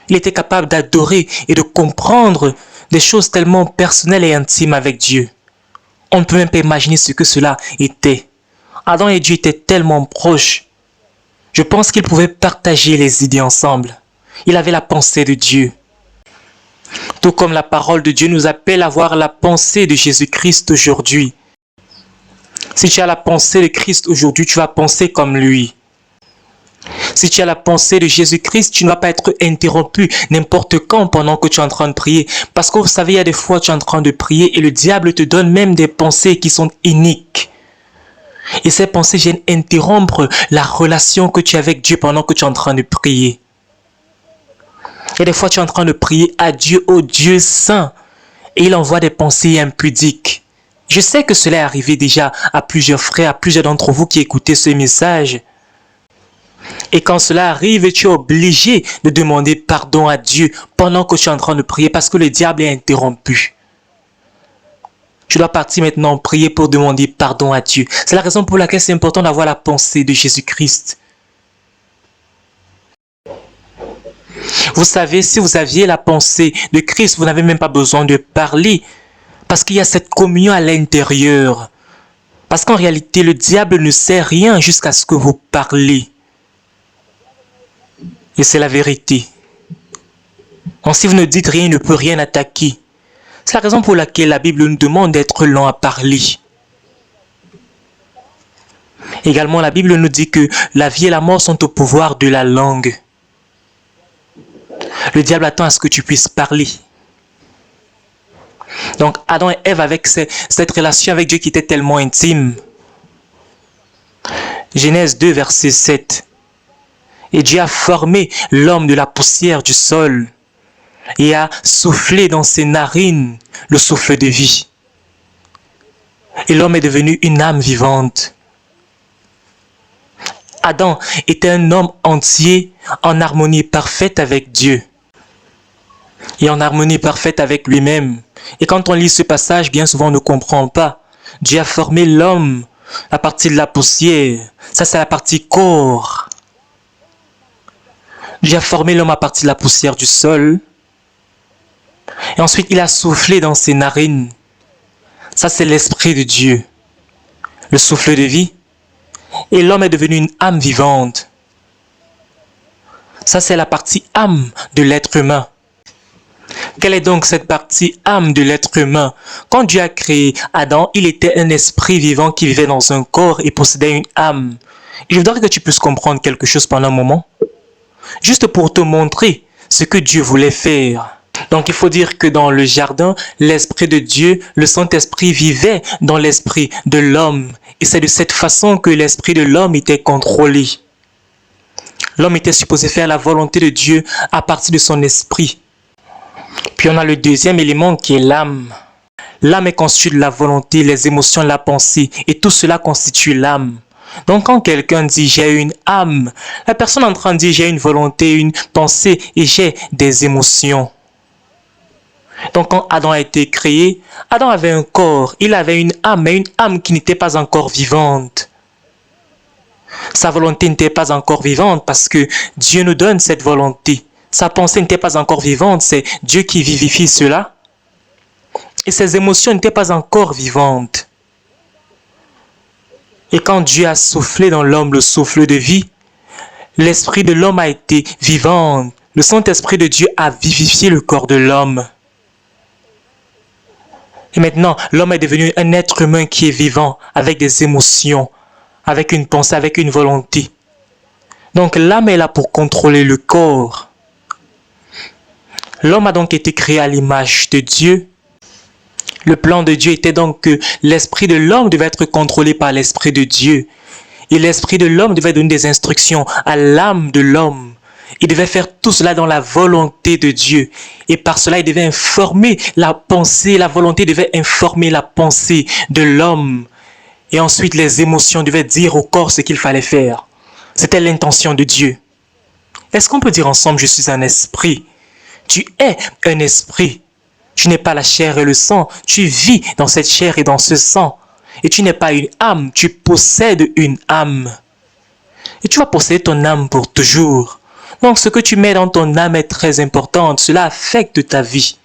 Il était capable d'adorer et de comprendre des choses tellement personnelles et intimes avec Dieu. On ne peut même pas imaginer ce que cela était. Adam et Dieu étaient tellement proches. Je pense qu'ils pouvaient partager les idées ensemble. Il avait la pensée de Dieu. Tout comme la parole de Dieu nous appelle à voir la pensée de Jésus-Christ aujourd'hui. Si tu as la pensée de Christ aujourd'hui, tu vas penser comme lui. Si tu as la pensée de Jésus-Christ, tu ne vas pas être interrompu n'importe quand pendant que tu es en train de prier. Parce que vous savez, il y a des fois tu es en train de prier et le diable te donne même des pensées qui sont iniques. Et ces pensées viennent interrompre la relation que tu as avec Dieu pendant que tu es en train de prier. Et des fois tu es en train de prier à Dieu, au Dieu saint, et il envoie des pensées impudiques. Je sais que cela est arrivé déjà à plusieurs frères, à plusieurs d'entre vous qui écoutez ce message. Et quand cela arrive, tu es obligé de demander pardon à Dieu pendant que tu es en train de prier parce que le diable est interrompu. Tu dois partir maintenant prier pour demander pardon à Dieu. C'est la raison pour laquelle c'est important d'avoir la pensée de Jésus-Christ. Vous savez, si vous aviez la pensée de Christ, vous n'avez même pas besoin de parler parce qu'il y a cette communion à l'intérieur. Parce qu'en réalité, le diable ne sait rien jusqu'à ce que vous parlez. Et c'est la vérité. Donc si vous ne dites rien, il ne peut rien attaquer. C'est la raison pour laquelle la Bible nous demande d'être lent à parler. Également, la Bible nous dit que la vie et la mort sont au pouvoir de la langue. Le diable attend à ce que tu puisses parler. Donc Adam et Ève avec cette relation avec Dieu qui était tellement intime. Genèse 2, verset 7. Et Dieu a formé l'homme de la poussière du sol et a soufflé dans ses narines le souffle de vie. Et l'homme est devenu une âme vivante. Adam était un homme entier en harmonie parfaite avec Dieu et en harmonie parfaite avec lui-même. Et quand on lit ce passage, bien souvent on ne comprend pas. Dieu a formé l'homme à partir de la poussière. Ça, c'est la partie corps. Dieu a formé l'homme à partir de la poussière du sol. Et ensuite, il a soufflé dans ses narines. Ça, c'est l'esprit de Dieu. Le souffle de vie. Et l'homme est devenu une âme vivante. Ça, c'est la partie âme de l'être humain. Quelle est donc cette partie âme de l'être humain? Quand Dieu a créé Adam, il était un esprit vivant qui vivait dans un corps et possédait une âme. Et je voudrais que tu puisses comprendre quelque chose pendant un moment. Juste pour te montrer ce que Dieu voulait faire. Donc il faut dire que dans le jardin, l'Esprit de Dieu, le Saint-Esprit vivait dans l'esprit de l'homme. Et c'est de cette façon que l'esprit de l'homme était contrôlé. L'homme était supposé faire la volonté de Dieu à partir de son esprit. Puis on a le deuxième élément qui est l'âme. L'âme est constituée de la volonté, les émotions, la pensée. Et tout cela constitue l'âme. Donc quand quelqu'un dit j'ai une âme, la personne est en train de dire j'ai une volonté, une pensée et j'ai des émotions. Donc quand Adam a été créé, Adam avait un corps, il avait une âme, mais une âme qui n'était pas encore vivante. Sa volonté n'était pas encore vivante parce que Dieu nous donne cette volonté. Sa pensée n'était pas encore vivante, c'est Dieu qui vivifie cela. Et ses émotions n'étaient pas encore vivantes. Et quand Dieu a soufflé dans l'homme le souffle de vie, l'esprit de l'homme a été vivant, Le Saint-Esprit de Dieu a vivifié le corps de l'homme. Et maintenant, l'homme est devenu un être humain qui est vivant, avec des émotions, avec une pensée, avec une volonté. Donc l'âme est là pour contrôler le corps. L'homme a donc été créé à l'image de Dieu. Le plan de Dieu était donc que l'esprit de l'homme devait être contrôlé par l'esprit de Dieu. Et l'esprit de l'homme devait donner des instructions à l'âme de l'homme. Il devait faire tout cela dans la volonté de Dieu. Et par cela, il devait informer la pensée, la volonté devait informer la pensée de l'homme. Et ensuite, les émotions devaient dire au corps ce qu'il fallait faire. C'était l'intention de Dieu. Est-ce qu'on peut dire ensemble, je suis un esprit? Tu es un esprit. Tu n'es pas la chair et le sang. Tu vis dans cette chair et dans ce sang. Et tu n'es pas une âme. Tu possèdes une âme. Et tu vas posséder ton âme pour toujours. Donc ce que tu mets dans ton âme est très important. Cela affecte ta vie.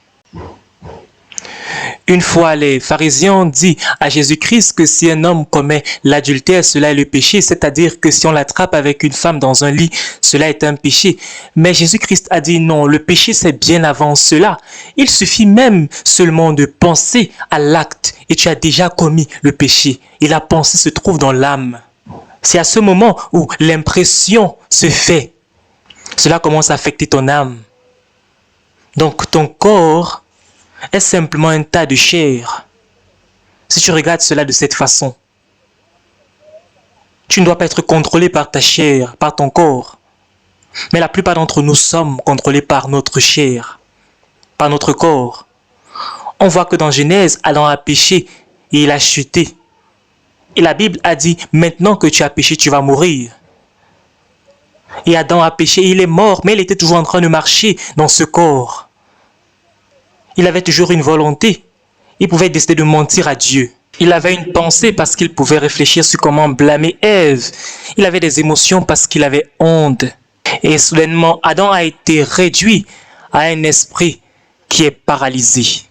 Une fois, les pharisiens ont dit à Jésus-Christ que si un homme commet l'adultère, cela est le péché, c'est-à-dire que si on l'attrape avec une femme dans un lit, cela est un péché. Mais Jésus-Christ a dit non, le péché c'est bien avant cela. Il suffit même seulement de penser à l'acte et tu as déjà commis le péché. Et la pensée se trouve dans l'âme. C'est à ce moment où l'impression se fait. Cela commence à affecter ton âme. Donc ton corps est simplement un tas de chair. Si tu regardes cela de cette façon, tu ne dois pas être contrôlé par ta chair, par ton corps. Mais la plupart d'entre nous sommes contrôlés par notre chair, par notre corps. On voit que dans Genèse, Adam a péché et il a chuté. Et la Bible a dit, maintenant que tu as péché, tu vas mourir. Et Adam a péché, il est mort, mais il était toujours en train de marcher dans ce corps. Il avait toujours une volonté. Il pouvait décider de mentir à Dieu. Il avait une pensée parce qu'il pouvait réfléchir sur comment blâmer Ève. Il avait des émotions parce qu'il avait honte. Et soudainement, Adam a été réduit à un esprit qui est paralysé.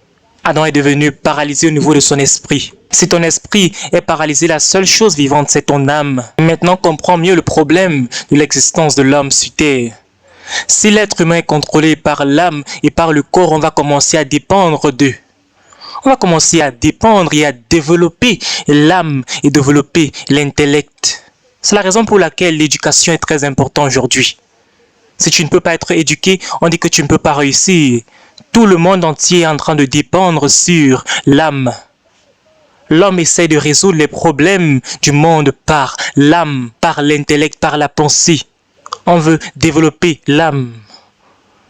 Adam est devenu paralysé au niveau de son esprit. Si ton esprit est paralysé, la seule chose vivante, c'est ton âme. Maintenant, comprends mieux le problème de l'existence de l'homme sur terre. Si l'être humain est contrôlé par l'âme et par le corps, on va commencer à dépendre d'eux. On va commencer à dépendre et à développer l'âme et développer l'intellect. C'est la raison pour laquelle l'éducation est très importante aujourd'hui. Si tu ne peux pas être éduqué, on dit que tu ne peux pas réussir. Tout le monde entier est en train de dépendre sur l'âme. L'homme essaie de résoudre les problèmes du monde par l'âme, par l'intellect, par la pensée. On veut développer l'âme.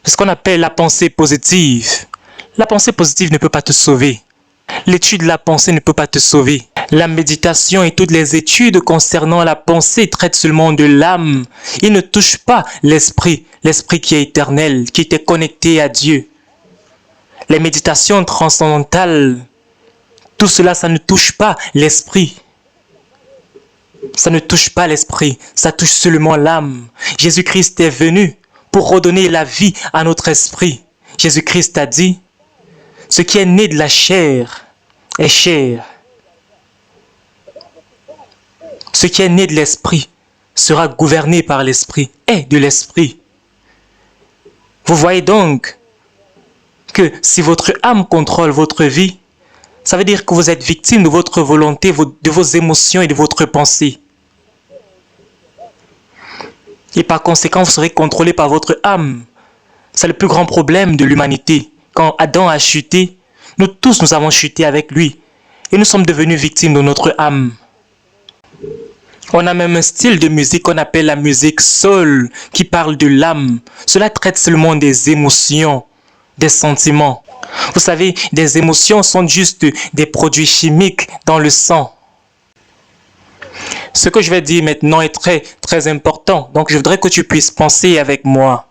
C'est ce qu'on appelle la pensée positive. La pensée positive ne peut pas te sauver. L'étude de la pensée ne peut pas te sauver. La méditation et toutes les études concernant la pensée traitent seulement de l'âme. Ils ne touchent pas l'esprit, l'esprit qui est éternel, qui était connecté à Dieu. Les méditations transcendantales, tout cela, ça ne touche pas l'esprit. Ça ne touche pas l'esprit, ça touche seulement l'âme. Jésus-Christ est venu pour redonner la vie à notre esprit. Jésus-Christ a dit, ce qui est né de la chair est chair. Ce qui est né de l'esprit sera gouverné par l'esprit, est de l'esprit. Vous voyez donc que si votre âme contrôle votre vie, ça veut dire que vous êtes victime de votre volonté, de vos émotions et de votre pensée. Et par conséquent, vous serez contrôlé par votre âme. C'est le plus grand problème de l'humanité. Quand Adam a chuté, nous tous nous avons chuté avec lui. Et nous sommes devenus victimes de notre âme. On a même un style de musique qu'on appelle la musique soul, qui parle de l'âme. Cela traite seulement des émotions, des sentiments. Vous savez, des émotions sont juste des produits chimiques dans le sang. Ce que je vais dire maintenant est très important. Donc je voudrais que tu puisses penser avec moi.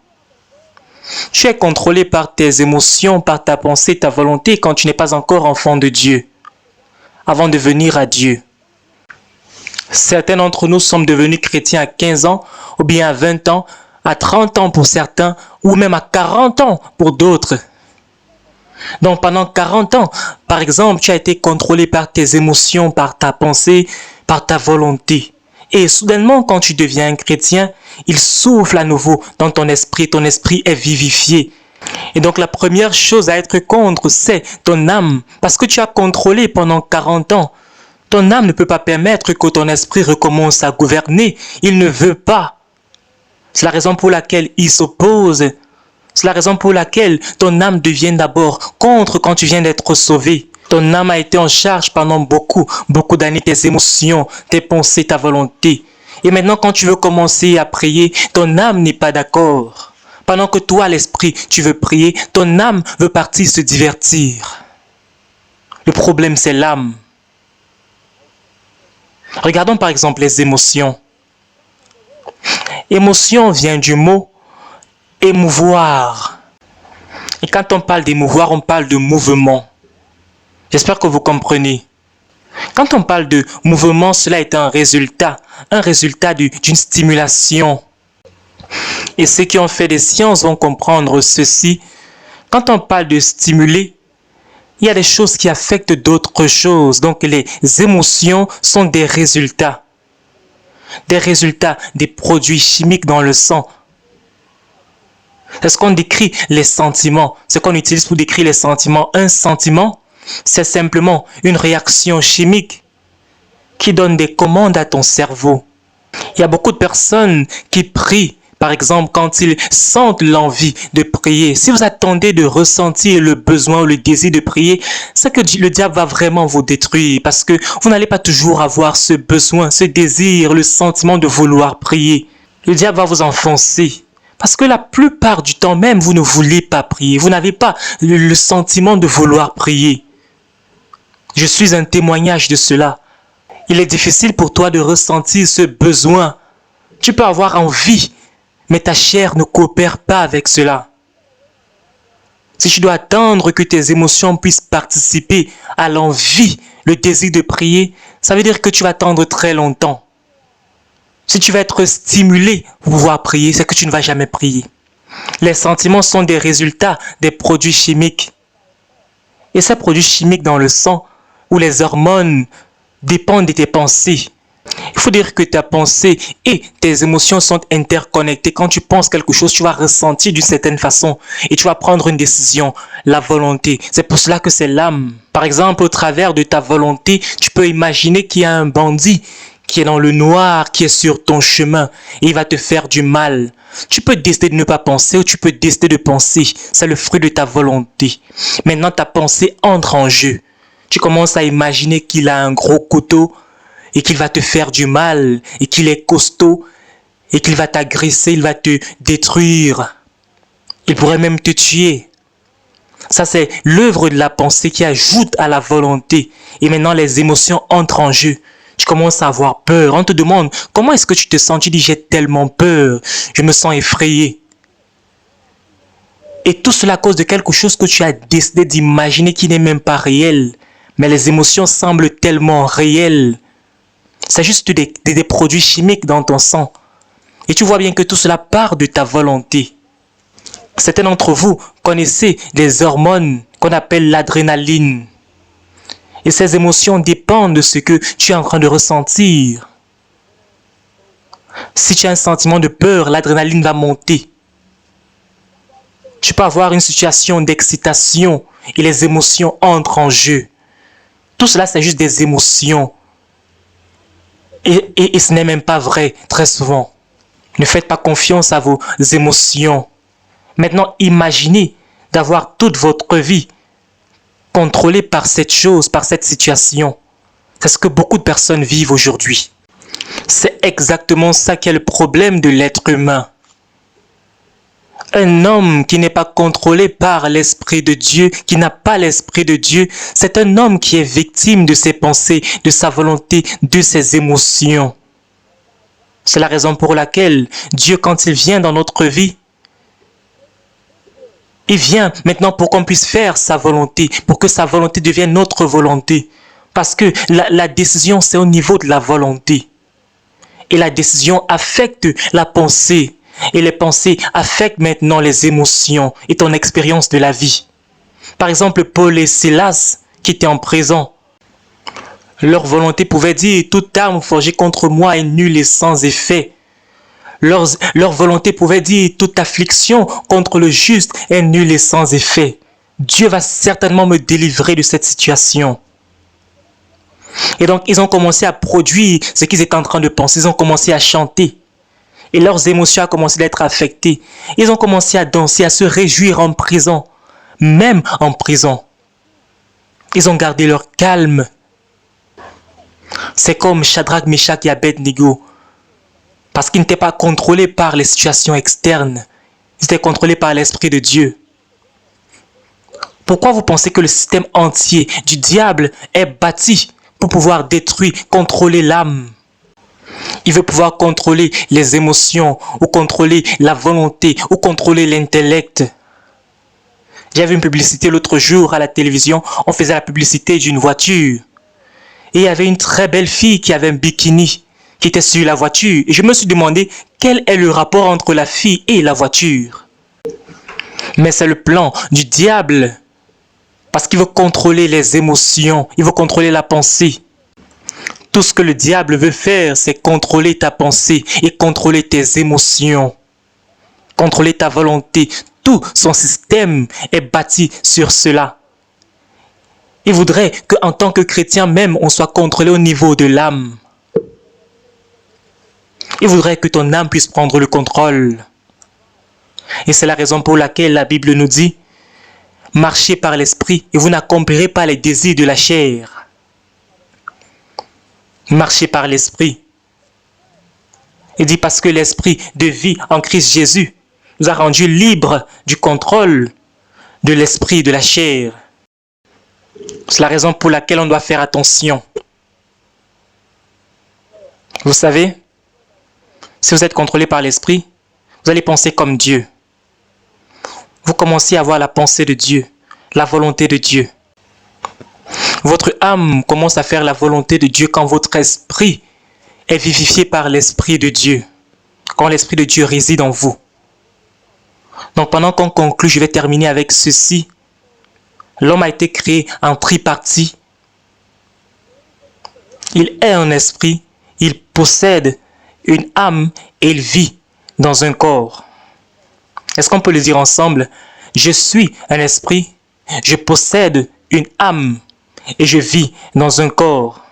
Tu es contrôlé par tes émotions, par ta pensée, ta volonté quand tu n'es pas encore enfant de Dieu. Avant de venir à Dieu. Certains d'entre nous sommes devenus chrétiens à 15 ans, ou bien à 20 ans, à 30 ans pour certains, ou même à 40 ans pour d'autres. Donc pendant 40 ans, par exemple, tu as été contrôlé par tes émotions, par ta pensée, par ta volonté. Et soudainement, quand tu deviens un chrétien, il souffle à nouveau dans ton esprit est vivifié. Et donc la première chose à être contre, c'est ton âme, parce que tu as contrôlé pendant 40 ans. Ton âme ne peut pas permettre que ton esprit recommence à gouverner, il ne veut pas. C'est la raison pour laquelle il s'oppose. C'est la raison pour laquelle ton âme devient d'abord contre quand tu viens d'être sauvé. Ton âme a été en charge pendant beaucoup d'années, tes émotions, tes pensées, ta volonté. Et maintenant, quand tu veux commencer à prier, ton âme n'est pas d'accord. Pendant que toi, l'esprit, tu veux prier, ton âme veut partir se divertir. Le problème, c'est l'âme. Regardons par exemple les émotions. Émotion vient du mot émouvoir. Et quand on parle d'émouvoir, on parle de mouvement. J'espère que vous comprenez. Quand on parle de mouvement, cela est un résultat d'une stimulation. Et ceux qui ont fait des sciences vont comprendre ceci. Quand on parle de stimuler, il y a des choses qui affectent d'autres choses. Donc les émotions sont des résultats des produits chimiques dans le sang. C'est ce qu'on décrit les sentiments, ce qu'on utilise pour décrire les sentiments. Un sentiment, c'est simplement une réaction chimique qui donne des commandes à ton cerveau. Il y a beaucoup de personnes qui prient, par exemple, quand ils sentent l'envie de prier. Si vous attendez de ressentir le besoin ou le désir de prier, c'est que le diable va vraiment vous détruire parce que vous n'allez pas toujours avoir ce besoin, ce désir, le sentiment de vouloir prier. Le diable va vous enfoncer. Parce que la plupart du temps même, vous ne voulez pas prier. Vous n'avez pas le sentiment de vouloir prier. Je suis un témoignage de cela. Il est difficile pour toi de ressentir ce besoin. Tu peux avoir envie, mais ta chair ne coopère pas avec cela. Si tu dois attendre que tes émotions puissent participer à l'envie, le désir de prier, ça veut dire que tu vas attendre très longtemps. Si tu vas être stimulé pour pouvoir prier, c'est que tu ne vas jamais prier. Les sentiments sont des résultats des produits chimiques. Et ces produits chimiques dans le sang ou les hormones dépendent de tes pensées. Il faut dire que ta pensée et tes émotions sont interconnectées. Quand tu penses quelque chose, tu vas ressentir d'une certaine façon et tu vas prendre une décision, la volonté. C'est pour cela que c'est l'âme. Par exemple, au travers de ta volonté, tu peux imaginer qu'il y a un bandit qui est dans le noir, qui est sur ton chemin et il va te faire du mal. Tu peux décider de ne pas penser ou tu peux décider de penser. C'est le fruit de ta volonté. Maintenant, ta pensée entre en jeu. Tu commences à imaginer qu'il a un gros couteau et qu'il va te faire du mal et qu'il est costaud et qu'il va t'agresser, il va te détruire. Il pourrait même te tuer. Ça, c'est l'œuvre de la pensée qui ajoute à la volonté. Et maintenant, les émotions entrent en jeu. Tu commences à avoir peur. On te demande, comment est-ce que tu te sens? Tu dis, j'ai tellement peur. Je me sens effrayé. Et tout cela à cause de quelque chose que tu as décidé d'imaginer qui n'est même pas réel. Mais les émotions semblent tellement réelles. C'est juste des produits chimiques dans ton sang. Et tu vois bien que tout cela part de ta volonté. Certains d'entre vous connaissez les hormones qu'on appelle l'adrénaline. Et ces émotions dépendent de ce que tu es en train de ressentir. Si tu as un sentiment de peur, l'adrénaline va monter. Tu peux avoir une situation d'excitation et les émotions entrent en jeu. Tout cela, c'est juste des émotions. Et ce n'est même pas vrai, très souvent. Ne faites pas confiance à vos émotions. Maintenant, imaginez d'avoir toute votre vie contrôlée par cette chose, par cette situation. C'est ce que beaucoup de personnes vivent aujourd'hui. C'est exactement ça qui est le problème de l'être humain. Un homme qui n'est pas contrôlé par l'Esprit de Dieu, qui n'a pas l'Esprit de Dieu, c'est un homme qui est victime de ses pensées, de sa volonté, de ses émotions. C'est la raison pour laquelle Dieu, quand il vient dans notre vie, il vient maintenant pour qu'on puisse faire sa volonté, pour que sa volonté devienne notre volonté. Parce que la décision, c'est au niveau de la volonté. Et la décision affecte la pensée. Et les pensées affectent maintenant les émotions et ton expérience de la vie. Par exemple, Paul et Silas, qui étaient en prison, leur volonté pouvait dire « Toute arme forgée contre moi est nulle et sans effet. » Leur volonté pouvait dire toute affliction contre le juste est nulle et sans effet. Dieu va certainement me délivrer de cette situation. Et donc, ils ont commencé à produire ce qu'ils étaient en train de penser. Ils ont commencé à chanter. Et leurs émotions ont commencé à être affectées. Ils ont commencé à danser, à se réjouir en prison. Même en prison. Ils ont gardé leur calme. C'est comme Shadrach, Meshach et Abednego. Parce qu'ils n'étaient pas contrôlés par les situations externes. Ils étaient contrôlés par l'Esprit de Dieu. Pourquoi vous pensez que le système entier du diable est bâti pour pouvoir détruire, contrôler l'âme? Il veut pouvoir contrôler les émotions, ou contrôler la volonté, ou contrôler l'intellect. J'ai vu une publicité l'autre jour à la télévision, on faisait la publicité d'une voiture. Et il y avait une très belle fille qui avait un bikini, qui était sur la voiture. Et je me suis demandé quel est le rapport entre la fille et la voiture. Mais c'est le plan du diable. Parce qu'il veut contrôler les émotions, il veut contrôler la pensée. Tout ce que le diable veut faire, c'est contrôler ta pensée et contrôler tes émotions. Contrôler ta volonté. Tout son système est bâti sur cela. Il voudrait qu'en tant que chrétien même, on soit contrôlé au niveau de l'âme. Il voudrait que ton âme puisse prendre le contrôle. Et c'est la raison pour laquelle la Bible nous dit « Marchez par l'esprit et vous n'accomplirez pas les désirs de la chair. » Marchez par l'esprit. Il dit parce que l'esprit de vie en Christ Jésus nous a rendus libres du contrôle de l'esprit de la chair. C'est la raison pour laquelle on doit faire attention. Vous savez, si vous êtes contrôlé par l'esprit, vous allez penser comme Dieu. Vous commencez à avoir la pensée de Dieu, la volonté de Dieu. Votre âme commence à faire la volonté de Dieu quand votre esprit est vivifié par l'Esprit de Dieu. Quand l'Esprit de Dieu réside en vous. Donc pendant qu'on conclut, je vais terminer avec ceci. L'homme a été créé en tripartie. Il est un esprit, il possède une âme et il vit dans un corps. Est-ce qu'on peut le dire ensemble? Je suis un esprit, je possède une âme et je vis dans un corps.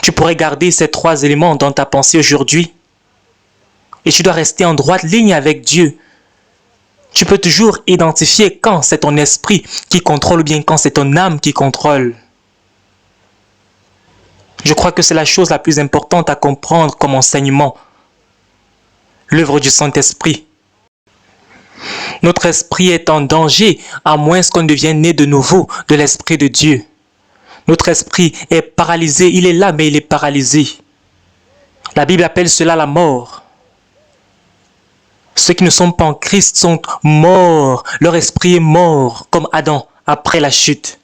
Tu pourrais garder ces trois éléments dans ta pensée aujourd'hui et tu dois rester en droite ligne avec Dieu. Tu peux toujours identifier quand c'est ton esprit qui contrôle ou bien quand c'est ton âme qui contrôle. Je crois que c'est la chose la plus importante à comprendre comme enseignement. L'œuvre du Saint-Esprit. Notre esprit est en danger à moins qu'on devienne né de nouveau de l'Esprit de Dieu. Notre esprit est paralysé, il est là mais il est paralysé. La Bible appelle cela la mort. Ceux qui ne sont pas en Christ sont morts, leur esprit est mort comme Adam après la chute.